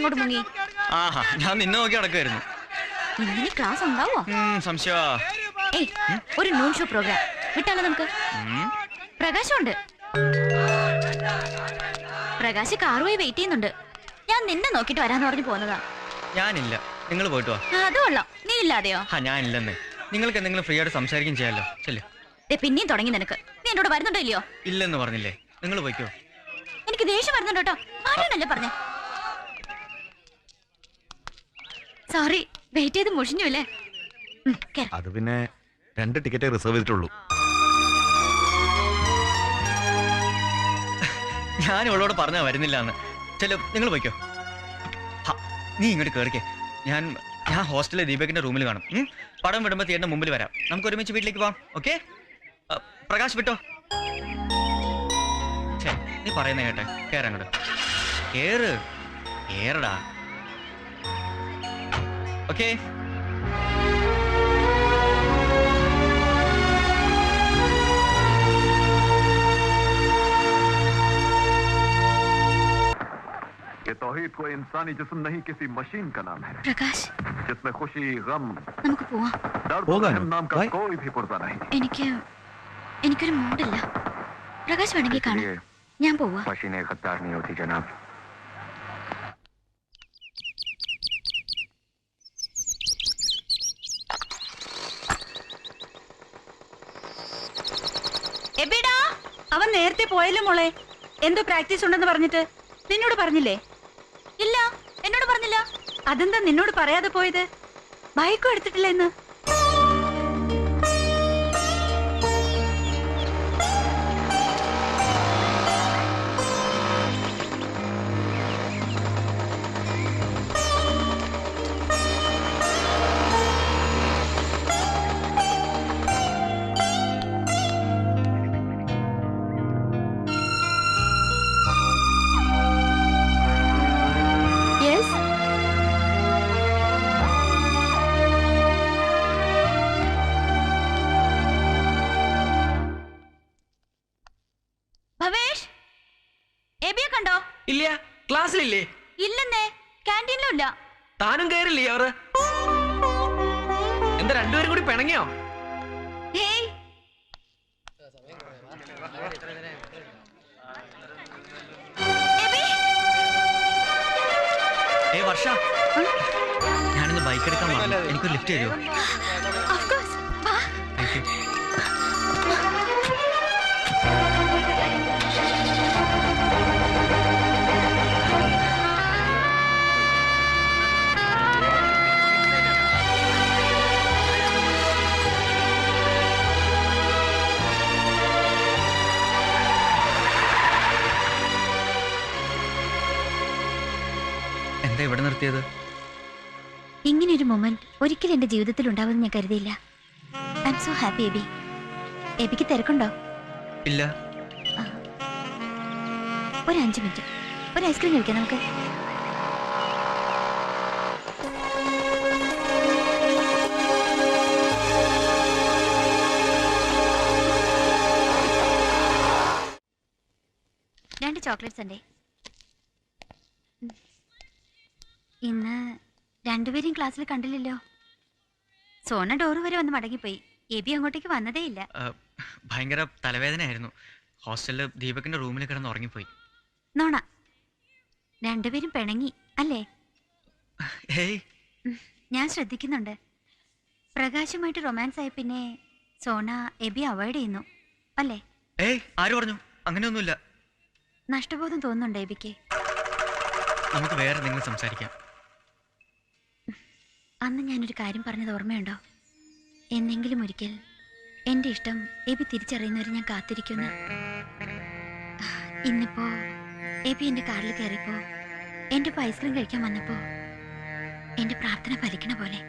അങ്ങോട്ട് മുങ്ങി? ആഹാ, ഞാൻ നിന്നെ നോക്കി നടക്കുമായിരുന്നു. ഇങ്ങനെ ക്ലാസ് ഉണ്ടാവോ? സംശയ. ഒരു നൂൺ ഷോ പ്രോഗ്രാം വിട്ടാലോ നമുക്ക്? പ്രകാശുണ്ട്. പ്രകാശ് കാറുമായി വെയിറ്റ് ചെയ്യുന്നുണ്ട്. ഞാൻ നിന്നെ നോക്കിട്ട് വരാന്ന് പറഞ്ഞു പോന്നതാ. ഞാനില്ല, നിങ്ങൾ പോയിട്ട് വാ. അത് കൊള്ളാം. നീ ഇല്ലാതെയോ? ഞാനില്ലെന്നേ. നിങ്ങൾക്ക് എന്തെങ്കിലും ഫ്രീ ആയിട്ട് സംസാരിക്കും ചെയ്യാലോ. ചെല്ലേ. പിന്നെയും തുടങ്ങി നിനക്ക്. നീ എന്നോട് വരുന്നുണ്ടോ ഇല്ലയോ? ഇല്ലെന്ന് പറഞ്ഞില്ലേ, നിങ്ങൾ പോയിക്കോ. എനിക്ക് ദേഷ്യം വരുന്നുണ്ട് കേട്ടോ. ആരാണല്ലേ പറഞ്ഞേ? സോറി, വെയിറ്റ് ചെയ്ത് മുഷിഞ്ഞു അല്ലേ? അത് പിന്നെ 2 ടിക്കറ്റേ റിസർവ് ചെയ്തിട്ടുള്ളൂ. ഞാൻ ഇവളോട് പറഞ്ഞാ വരുന്നില്ല എന്ന്. ചെല്ലോ, നിങ്ങൾ പോയിക്കോ. നീ ഇങ്ങോട്ട് കേറിക്കേ. ഞാൻ ഹോസ്റ്റലിലെ ദീപകിന്റെ റൂമിൽ കാണും. പടം വിടുമ്പോ തിയേറ്ററിന്റെ മുമ്പിൽ വരാം. നമുക്ക് ഒരുമിച്ച് വീട്ടിലേക്ക് പോവാം. ഓക്കെ? പ്രകാശ് വിട്ടോ. നീ പറയുന്ന കേട്ടെ. കേറങ്ങോട്ട് കേറടാ. ഓക്കെ? ये तौहीद कोई इंसानी जिस्म नहीं, किसी मशीन का नाम है प्रकाश, जिसमें खुशी, गम, നമുക്ക് പോവാം. दर्द नाम का कोई भी पुर्जा नहीं. എനിക്കൊരു മൂഡില്ല. പ്രകാശ് വേണമെങ്കിൽ കാണാം. ഞാൻ പോവാ. मशीनें गद्दार नहीं होती जनाब. എബിടാ, അവൻ നേരത്തെ പോയല്ലോ മോളെ. എന്തോ പ്രാക്ടീസ് ഉണ്ടെന്ന് പറഞ്ഞിട്ട് നിന്നോട് പറഞ്ഞില്ലേ? ഇല്ല, എന്നോട് പറഞ്ഞില്ല. അതെന്താ നിന്നോട് പറയാതെ പോയത്? ബൈക്കും എടുത്തിട്ടില്ല ഇന്ന്? ഇല്ല, ക്ലാസ്സിലില്ലേ? ഇല്ലെന്നേ, ക്യാൻറ്റീനിലും ഇല്ല. താനും കയറില്ലേ? അവർ എന്താ രണ്ടുപേരും കൂടി പിണങ്ങിയോ? വർഷ, ഞാനിന്ന് ബൈക്ക് എടുക്കാൻ പറഞ്ഞു. എനിക്കൊരു ലിഫ്റ്റ് തരുമോ? Thank you. എന്താ ഇവിടെ നിർത്തിയത്? ഇങ്ങനൊരു മൊമെന്റ് ഒരിക്കലും എന്റെ ജീവിതത്തിൽ ഉണ്ടാവുമെന്ന് ഞാൻ കരുതിയില്ല. I am so happy. എബിക്ക് തിരക്കുണ്ടോ? ഇല്ല. ഒരു 5 മിനിറ്റ്, ഒരു ഐസ്ക്രീം കഴിക്കാം നമുക്ക്. രണ്ട് ചോക്ലേറ്റ്സ് ഉണ്ടേ. ഇന്ന് രണ്ടുപേരും ക്ലാസ്സിൽ കണ്ടില്ലല്ലോ. സോന ഡോറ് വരെ വന്ന് മടങ്ങിപ്പോയി. എബി അങ്ങോട്ടേക്ക് വന്നതേ ഇല്ല. ഭയങ്കര തലവേദനയായിരുന്നു. ഹോസ്റ്റലില് ദീപകിന്റെ റൂമിൽ കിടന്ന് ഉറങ്ങിപ്പോയി. നോണ, രണ്ടുപേരും പിണങ്ങി അല്ലേ? ഞാൻ ശ്രദ്ധിക്കുന്നുണ്ട്. പ്രകാശുമായിട്ട് റൊമാൻസ് ആയി പിന്നെ സോന എബി അവോയ്ഡ് ചെയ്യുന്നു അല്ലേ? ആര് പറഞ്ഞു? അങ്ങനെയൊന്നുമില്ല. നഷ്ടബോധം തോന്നുന്നുണ്ട് എബിക്ക്. നമുക്ക് വേറെ എന്തെങ്കിലും സംസാരിക്കാം. അന്ന് ഞാനൊരു കാര്യം പറഞ്ഞത് ഓർമ്മയുണ്ടോ? എന്തെങ്കിലും ഒരിക്കൽ എൻ്റെ ഇഷ്ടം എബി തിരിച്ചറിയുന്നവരെ ഞാൻ കാത്തിരിക്കുന്നു. ഇന്നിപ്പോ എബി എൻ്റെ കാറിൽ കയറിയപ്പോ എൻ്റെ ഐസ്ക്രീം കഴിക്കാൻ വന്നപ്പോ എൻ്റെ പ്രാർത്ഥന ഫലിക്കണ പോലെ.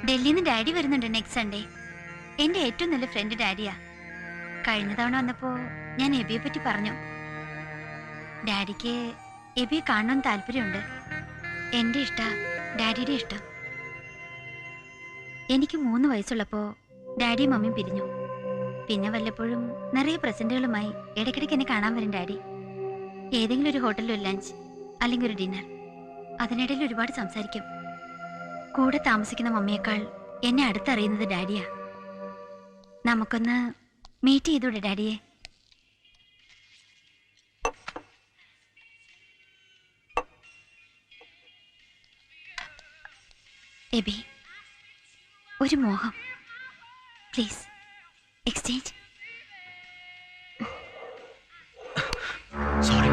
ഡൽഹിയിൽ നിന്ന് ഡാഡി വരുന്നുണ്ട് നെക്സ്റ്റ് സൺഡേ. എൻ്റെ ഏറ്റവും നല്ല ഫ്രണ്ട് ഡാഡിയാ. കഴിഞ്ഞ തവണ വന്നപ്പോ ഞാൻ എബിയെ പറ്റി പറഞ്ഞു. ഡാഡിക്ക് എബിയെ കാണണമെന്ന് താല്പര്യമുണ്ട്. എൻ്റെ ഇഷ്ട ഡാഡിയുടെ ഇഷ്ടം. എനിക്ക് 3 വയസ്സുള്ളപ്പോ ഡാഡിയും മമ്മിയും പിരിഞ്ഞു. പിന്നെ വല്ലപ്പോഴും നിറയെ പ്രസന്റുകളുമായി ഇടയ്ക്കിടയ്ക്ക് എന്നെ കാണാൻ വരും ഡാഡി. ഏതെങ്കിലും ഒരു ഹോട്ടലിൽ ഒരു ലഞ്ച്, അല്ലെങ്കിൽ ഒരു ഡിന്നർ. അതിനിടയിൽ ഒരുപാട് സംസാരിക്കും. കൂടെ താമസിക്കുന്ന മമ്മിയേക്കാൾ എന്നെ അടുത്തറിയുന്നത് ഡാഡിയാ. നമുക്കൊന്ന് മീറ്റ് ചെയ്തൂടെ ഡാഡിയെ? എബി, ഒരു മോഹം. Please exchange. Sorry,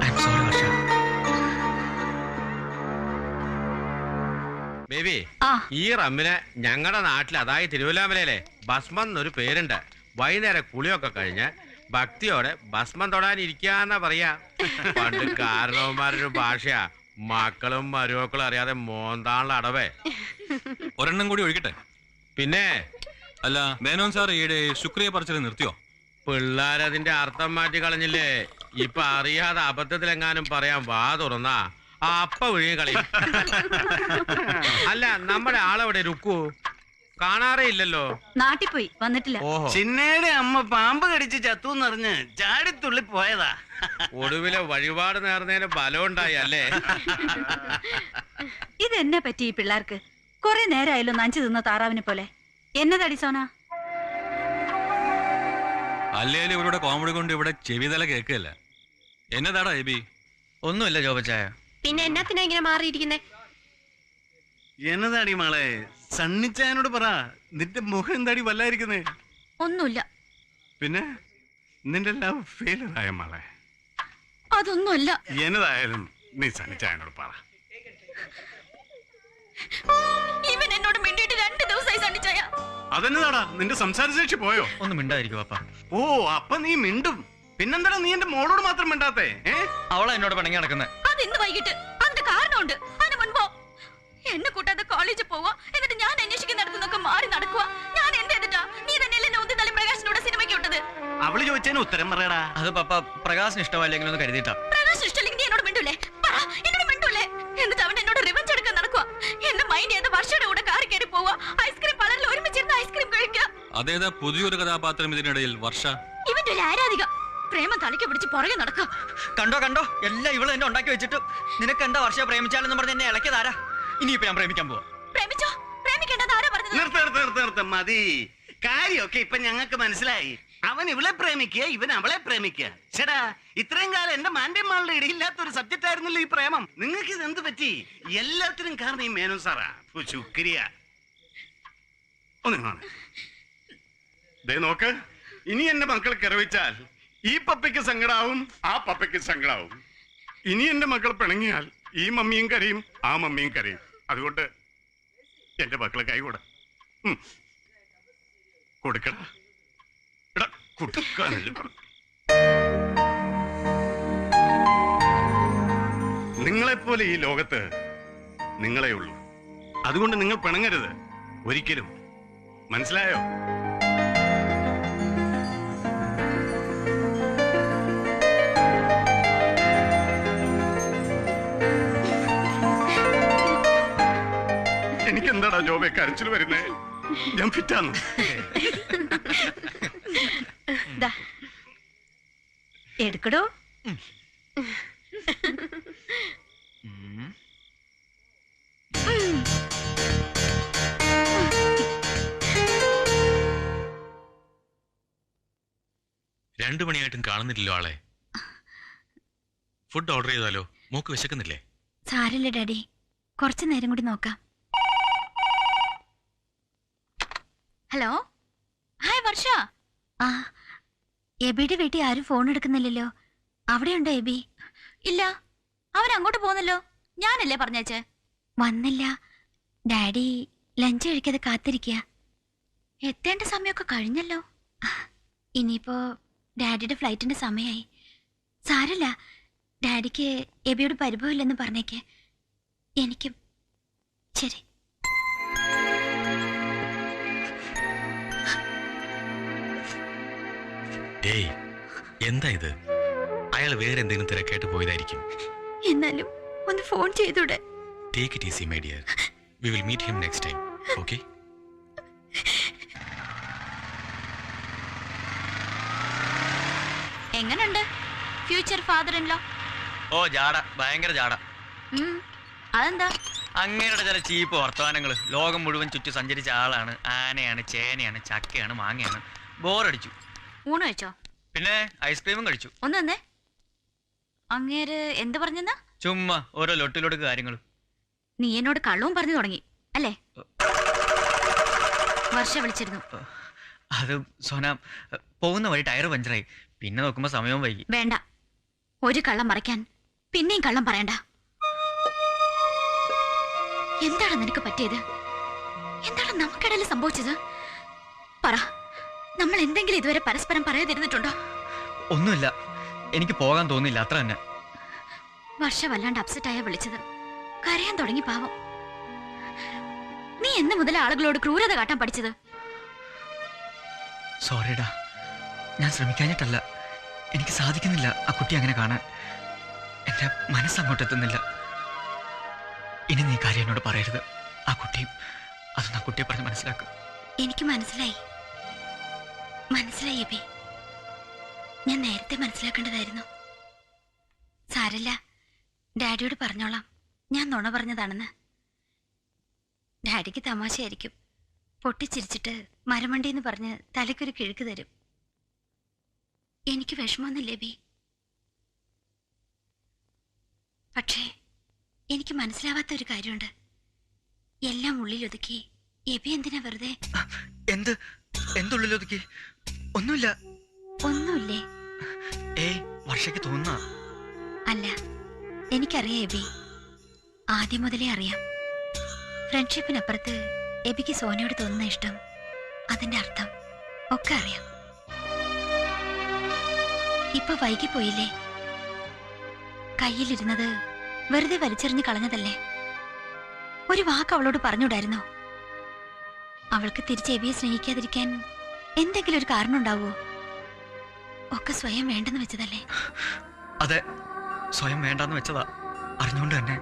I am sorry Varsha. Baby, ആ ഈ റമ്മിന് ഞങ്ങളുടെ നാട്ടിൽ, അതായത് തിരുവല്ലാമലയിലെ ഭസ്മം എന്നൊരു പേരുണ്ട്. വൈകുന്നേരം കുളിയൊക്കെ കഴിഞ്ഞ് ഭക്തിയോടെ ഭസ്മം തൊടാനിരിക്കാന്നാ പറയാ. പണ്ട് കാരണവന്മാരൊരു ഭാഷയാ. മക്കളും മരുമക്കളും അറിയാതെ മോന്താനുള്ള അടവേ. ഒരെണ്ണം കൂടി ഒഴിക്കട്ടെ? പിന്നെ അല്ല, മേനോൻ സാർ ഈയിടെ ശുക്രിയ പറിച്ചത് നിർത്തിയോ? പിള്ളേരതിന്റെ അർത്ഥം മാറ്റി കളഞ്ഞില്ലേ. ഇപ്പൊ അറിയാതെ അബദ്ധത്തിലെങ്ങാനും പറയാൻ വാ തുറന്നാ അപ്പ വിഴിയും കളി. അല്ല, നമ്മുടെ ആളെവിടെ രുക്കു? കാണാറേ ഇല്ലല്ലോ. നാട്ടിൽ പോയി, വന്നിട്ടില്ല. ഓഹോ, ചിന്നയുടെ അമ്മ പാമ്പ് കടിച്ച് ചത്തുന്നറിഞ്ഞ് ചാടിത്തുള്ളി പോയതാ. ഒടുവിലെ വഴിപാട് നേർന്നതിന് ബലം ഉണ്ടായി അല്ലേ? ഇതെന്നെ പറ്റി ഈ പിള്ളേർക്ക്? കുറെ നേരമായല്ലോ നഞ്ചു തിന്ന താറാവിനെ പോലെ. എന്നതടി സോന? അല്ലേലും ഇവരുടെ കോമഡി കൊണ്ട് ഇവിടെ ചെവിതല കേൾക്കല്ല. എന്നതാടാ എബി? ഒന്നുമില്ല ജോബച്ചായ. പിന്നെ എന്നാത്തിനാ ഇങ്ങനെ മാറിയിരിക്കുന്നേ? എന്നതാടി മോളെ, സണ്ണിച്ചായനോട് പറ, നിന്റെ മുഖം എന്താടി വല്ലായിരിക്കുന്നേ? ഒന്നുമില്ല. പിന്നെ നിന്റെ ലവ് ഫെയിലർ ആയ മോളെ? അതൊന്നുമല്ല. എന്നതായാലും നീ സണ്ണിച്ചായനോട് പറ. ഇവൻ എന്നോട് മിണ്ടിയിട്ട് 2 ദിവസമായി സണ്ണിച്ചായ. അതെന്നതാടാ, നിന്റെ സംസാരശേഷി പോയോ? ഒന്നും മിണ്ടായിരിക്കും പപ്പ. ഓ, അപ്പൊ നീ മിണ്ടും. പിന്നെന്താടാ നീ എന്റെ മോളോട് മാത്രം മിണ്ടാത്തേ? അവളെ എന്നോട് പിണങ്ങി നടക്കുന്നത്. അത് ഇന്ന് വൈകിട്ട്. അതിന്റെ കാരണമുണ്ട്. അതിന് മുൻപോ എന്നെ കൂട്ടാതെ കോളേജിൽ പോവാ, എന്നിട്ട് ഞാൻ അന്വേഷിക്കുന്നിടത്തുനിന്നൊക്കെ മാറി നടക്കുക. ഞാൻ എന്ത് ചെയ്തിട്ടാ? നീ തന്നെയല്ലേ നോന്തി തള്ളി പ്രകാശിനോട് സിനിമയ്ക്ക് വിട്ടത്? അവള് ചോദിച്ചതിന് ഉത്തരം പറയടാ. അത് പപ്പ പ്രകാശിന് ഇഷ്ടമല്ലെങ്കിൽ ഒന്ന് കരുതിയിട്ടാ. പ്രകാശ് ഇഷ്ടമല്ലെങ്കിൽ നീ എന്നോട് മിണ്ടൂലേ? പറ, എന്നോട് മിണ്ടൂലേ? എന്നിട്ട് അവൻ എന്നോട് റിവഞ്ച് എടുക്കാൻ നടക്കുക. എന്റെ മൈൻഡ് ചെയ്ത് വർഷയുടെ കൂടെ കാറി കയറി പോവാ, ഐസ്ക്രീം പാർലറിൽ ഒരുമിച്ചിരുന്ന് ഐസ്ക്രീം കഴിക്കുക. അതേതാ പുതിയൊരു കഥാപാത്രം ഇതിനിടയിൽ? വർഷ ഇവന്റെ ഒരു ആരാധിക. പ്രേമം തലയ്ക്ക് പിടിച്ച് പുറകെ നടക്കുക. കണ്ടോ കണ്ടോ, എല്ലാം ഇവള് എന്നെ ഉണ്ടാക്കി വെച്ചിട്ട് നിനക്ക് എന്താ വർഷ പ്രേമിച്ചാലെന്ന് പറഞ്ഞ് എന്നെ ഇളക്കിയതാരാ? ഇനിയിപ്പോ ഞാൻ പ്രേമിക്കാൻ പോവാ. പ്രേമിച്ചോ? പ്രേമിക്കേണ്ടത് ആരാ പറഞ്ഞത്? നിർത്ത മതി. കാര്യമൊക്കെ ഇപ്പൊ ഞങ്ങൾക്ക് മനസ്സിലായി. അവൻ ഇവളെ പ്രേമിക്കുക, ഇവൻ അവളെ പ്രേമിക്കുക. ചേടാ, ഇത്രയും കാലം എന്റെ മാൻഡ്യന്മാരുടെ ഇടയില്ലാത്ത ഒരു സബ്ജക്റ്റ് ആയിരുന്നല്ലോ ഈ പ്രേമം. നിങ്ങൾക്ക് ഇത് എന്ത് പറ്റി? എല്ലാത്തിനും കാരണം ഈ മേനോൻ സാറാ. ശുക്രിയ. നോക്ക്, ഇനി എന്റെ മക്കൾ കിറവിച്ചാൽ ഈ പപ്പയ്ക്ക് സങ്കടാവും, ആ പപ്പയ്ക്ക് സങ്കടാവും. ഇനി എന്റെ മക്കൾ പിണങ്ങിയാൽ ഈ മമ്മിയും കരയും, ആ മമ്മിയും കരയും. അതുകൊണ്ട് എന്റെ മക്കളെ കൈ കൊടുക്കടാ. നിങ്ങളെപ്പോലെ ഈ ലോകത്ത് നിങ്ങളെ ഉള്ളൂ. അതുകൊണ്ട് നിങ്ങൾ പിണങ്ങരുത് ഒരിക്കലും. മനസ്സിലായോ? എനിക്കെന്താടാ ജോബെ കരച്ചിൽ വരുന്നേ? ഞാൻ ഫിറ്റാന്ന്. എടുക്കടോ. രണ്ടു മണിയായിട്ടും കാണുന്നില്ലല്ലോ ആളെ. ഫുഡ് ഓർഡർ ചെയ്താലോ? മോക്ക് വിശക്കുന്നില്ലേ? സാരില്ല ഡാഡി, കുറച്ചു നേരം കൂടി നോക്കാം. ഹലോ, ഹായ് വർഷ. ആ, എബിയുടെ വീട്ടിൽ ആരും ഫോൺ എടുക്കുന്നില്ലല്ലോ. അവിടെയുണ്ടോ എബി? ഇല്ല, അവരങ്ങോട്ട് പോന്നല്ലോ. ഞാനല്ലേ പറഞ്ഞേച്ചേ? വന്നില്ല. ഡാഡി ലഞ്ച് കഴിക്കാതെ കാത്തിരിക്കുക. എത്തേണ്ട സമയമൊക്കെ കഴിഞ്ഞല്ലോ. ഇനിയിപ്പോ ഡാഡിയുടെ ഫ്ലൈറ്റിന്റെ സമയമായി. സാരല്ല, ഡാഡിക്ക് എബിയോട് പരിഭവമില്ലെന്ന് പറഞ്ഞേക്ക്. എനിക്കും. ശരി. ഏയ്, എന്താ ഇത്? അയാൾ വേറെ എന്തെങ്കിലും തിരക്കായിട്ട് പോയതായിരിക്കും. എന്നാലും ഒന്ന് ഫോൺ ചെയ്തൂടെ? Take it easy, my dear. We will meet him next time. Okay? എങ്ങനുണ്ട് ഫ്യൂച്ചർ ഫാദർ ഇൻ ലോ? ഓ ജാട, ഭയങ്കര ജാട. അതെന്താ? അങ്ങനെയുള്ള ചില ചീപ്പ് വർത്തമാനങ്ങള്. ലോകം മുഴുവൻ ചുറ്റി സഞ്ചരിച്ച ആളാണ്. ആനയാണ്, ചേനയാണ്, ചക്കയാണ്, മാങ്ങയാണ്. ബോറടിച്ചു. ഊണ് കഴിച്ചോ? പിന്നെ ഐസ്ക്രീമും കഴിച്ചു. ഒന്ന് തന്നെ. അങ്ങേര് എന്ത് പറഞ്ഞെന്നാ? ചുമ്മാ ഓരോ ലൊട്ടിലൊടുക്ക് കാര്യങ്ങൾ. നീ എന്നോട് കള്ളവും പറഞ്ഞു തുടങ്ങി അല്ലേ? വർഷ വിളിച്ചിരുന്നു. അത് സോന, പോകുന്ന വഴി ടയർ പഞ്ചറായി. പിന്നെ നോക്കുമ്പോ സമയവും വൈകി. വേണ്ട, ഒരു കള്ളം മറയ്ക്കാൻ പിന്നെയും കള്ളം പറയണ്ട. എന്താണ് നിനക്ക് പറ്റിയത്? എന്താണ് നമുക്കിടയിൽ സംഭവിച്ചത്? പറ. നമ്മൾ എന്തെങ്കിലും ഇതുവരെ പരസ്പരം പറയാതിരുന്നിട്ടുണ്ടോ? ഒന്നുമില്ല, എനിക്ക് പോകാൻ തോന്നില്ല, അത്ര തന്നെ. വർഷ വല്ലാണ്ട് അപ്സെറ്റായ വിളിച്ചത്. കരയാൻ തുടങ്ങി പാവം. നീ എന്ന് മുതൽ ആളുകളോട് ക്രൂരത കാട്ടാൻ പഠിച്ചത്? സോറിടാ, ഞാൻ ശ്രമിക്കാഞ്ഞിട്ടല്ല. എനിക്ക് സാധിക്കുന്നില്ല ആ കുട്ടി അങ്ങനെ കാണാൻ. എന്റെ മനസ്സങ്ങോട്ട് എത്തുന്നില്ല. ഇനി നീ കാര്യം എന്നോട് പറയരുത്. ആ കുട്ടിയും അതൊന്ന് ആ കുട്ടിയെ പറഞ്ഞ് മനസ്സിലാക്കും. എനിക്ക് മനസ്സിലായി, മനസ്സിലായി എബി. ഞാൻ നേരത്തെ മനസ്സിലാക്കേണ്ടതായിരുന്നു. സാരല്ല, ഡാഡിയോട് പറഞ്ഞോളാം ഞാൻ നുണ പറഞ്ഞതാണെന്ന്. ഡാഡിക്ക് തമാശയായിരിക്കും. പൊട്ടിച്ചിരിച്ചിട്ട് മരമണ്ടിന്ന് പറഞ്ഞ് തലയ്ക്കൊരു കിഴുക്ക് തരും. എനിക്ക് വിഷമമൊന്നുമില്ല എബി. പക്ഷേ എനിക്ക് മനസ്സിലാവാത്ത ഒരു കാര്യമുണ്ട്. എല്ലാം ഉള്ളിലൊതുക്കി എബി എന്തിനാ വെറുതെ? എന്തുള്ളിലൊതുക്കി? ഒന്നുമില്ല. ഒന്നുമില്ലേ? വർഷയ്ക്ക് തോന്നുന്ന അല്ല, എനിക്കറിയാം എബി. ആദ്യം മുതലേ അറിയാം. ഫ്രണ്ട്ഷിപ്പിനപ്പുറത്ത് എബിക്ക് സോനയോട് തോന്നുന്ന ഇഷ്ടം, അതിന്റെ അർത്ഥം ഒക്കെ അറിയാം. ഇപ്പൊ വൈകിപ്പോയില്ലേ? കയ്യിലിരുന്നത് വെറുതെ വലിച്ചെറിഞ്ഞ് കളഞ്ഞതല്ലേ? ഒരു വാക്ക് അവളോട് പറഞ്ഞുകൂടായിരുന്നോ? അവൾക്ക് തിരിച്ച് എബിയെ സ്നേഹിക്കാതിരിക്കാൻ എന്തെങ്കിലും ഒരു കാരണം ഉണ്ടാവുമോ? ഒക്കെ സ്വയം വേണ്ടെന്ന് വെച്ചതല്ലേ? അതെ, സ്വയം വേണ്ടെന്ന് വെച്ചതാ. അറിഞ്ഞുകൊണ്ട് തന്നെ.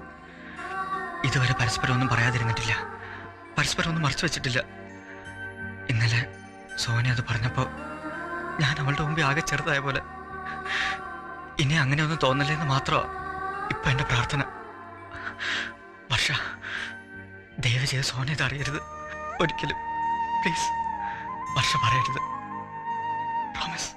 ഇതുവരെ പരസ്പരം ഒന്നും പറയാതിരുന്നിട്ടില്ല, പരസ്പരം ഒന്നും മറച്ചു വെച്ചിട്ടില്ല. ഇന്നലെ സോന അത് പറഞ്ഞപ്പോ ഞാൻ അവളുടെ മുമ്പ് ആകെ ചെറുതായ പോലെ. ഇനി അങ്ങനെ ഒന്നും തോന്നലേന്ന് മാത്രമാ ഇപ്പൊ എന്റെ പ്രാർത്ഥന. വർഷ, ദയവ് ചെയ്ത് സോന ഇത് അറിയരുത് ഒരിക്കലും. പ്ലീസ്, വർഷ പറയരുത്. പ്രോമിസ്.